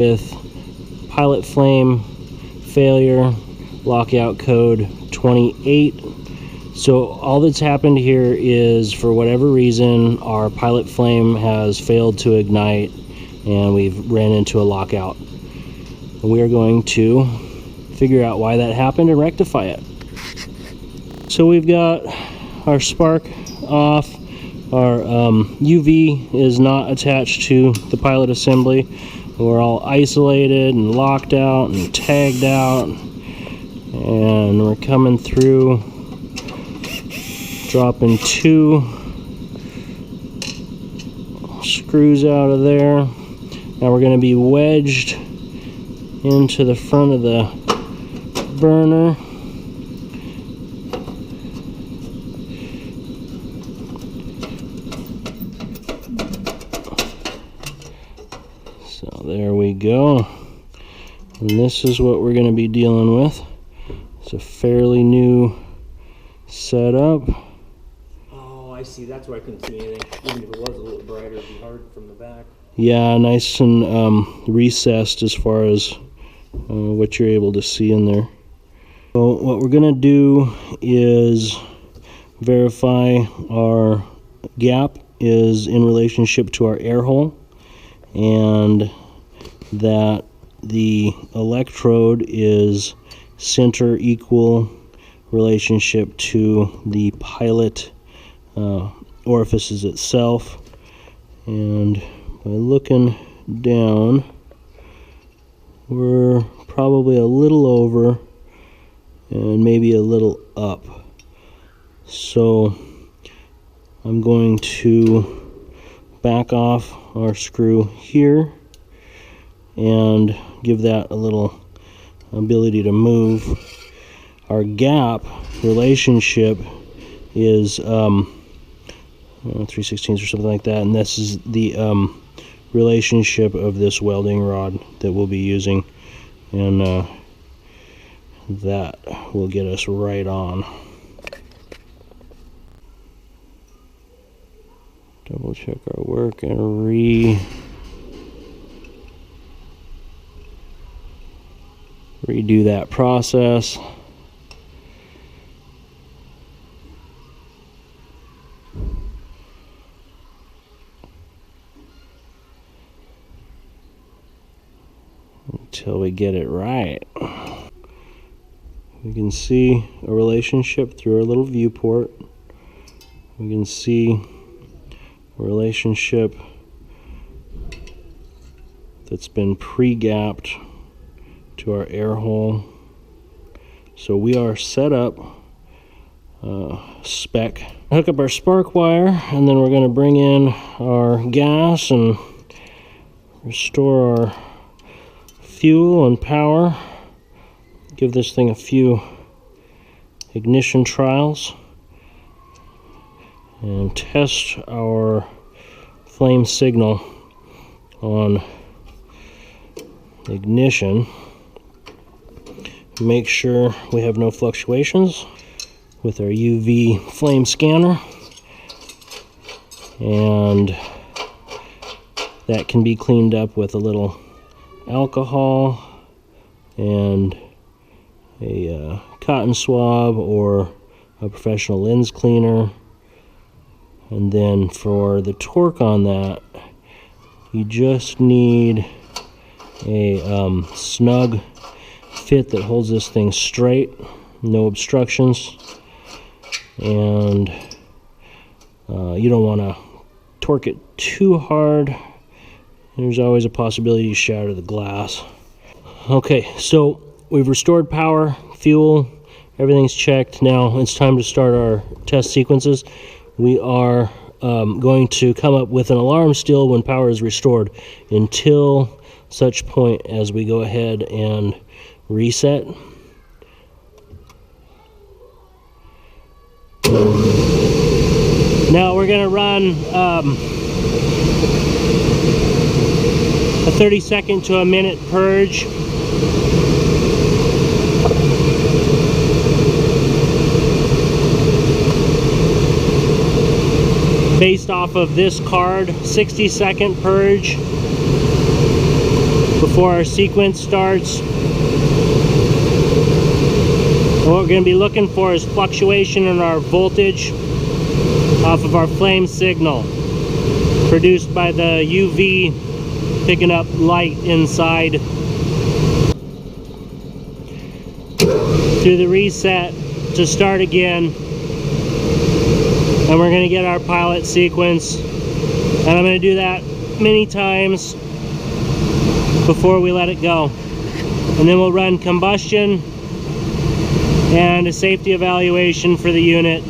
with pilot flame failure, lockout code 28. So all that's happened here is, for whatever reason, our pilot flame has failed to ignite and we've ran into a lockout. And we are going to figure out why that happened and rectify it. So we've got our spark off. Our UV is not attached to the pilot assembly. We're all isolated and locked out and tagged out, and we're coming through, dropping 2 screws out of there. Now we're going to be wedged into the front of the burner. So there we go. And this is what we're going to be dealing with. It's a fairly new setup. Oh, I see. That's why I couldn't see anything. Even if it was a little brighter, it'd be hard from the back. Yeah, nice and recessed as far as what you're able to see in there. So what we're going to do is verify our gap is in relationship to our air hole, and that the electrode is center equal relationship to the pilot orifices itself. And by looking down, we're probably a little over and maybe a little up. So I'm going to back off our screw here and give that a little ability to move. Our gap relationship is 3/16 or something like that, and this is the relationship of this welding rod that we'll be using, and that will get us right on. Double check our work and redo that process. Until we get it right. We can see a relationship through our little viewport. We can see a relationship that's been pre-gapped to our air hole. So we are set up spec. Hook up our spark wire, and then we're going to bring in our gas and restore our fuel and power. Give this thing a few ignition trials and test our flame signal on ignition. Make sure we have no fluctuations with our UV flame scanner, and that can be cleaned up with a little alcohol and a cotton swab or a professional lens cleaner. And then for the torque on that, you just need a snug fit that holds this thing straight, no obstructions, and you don't want to torque it too hard. There's always a possibility you shatter the glass. Okay, so we've restored power, fuel, everything's checked. Now it's time to start our test sequences. We are going to come up with an alarm still when power is restored until such point as we go ahead and reset. Now we're going to run a 30-second to a minute purge. Based off of this card, 60-second purge. before our sequence starts. And what we're going to be looking for is fluctuation in our voltage off of our flame signal, produced by the UV picking up light inside. Through the reset to start again, and we're going to get our pilot sequence, and I'm going to do that many times before we let it go. And then we'll run combustion and a safety evaluation for the unit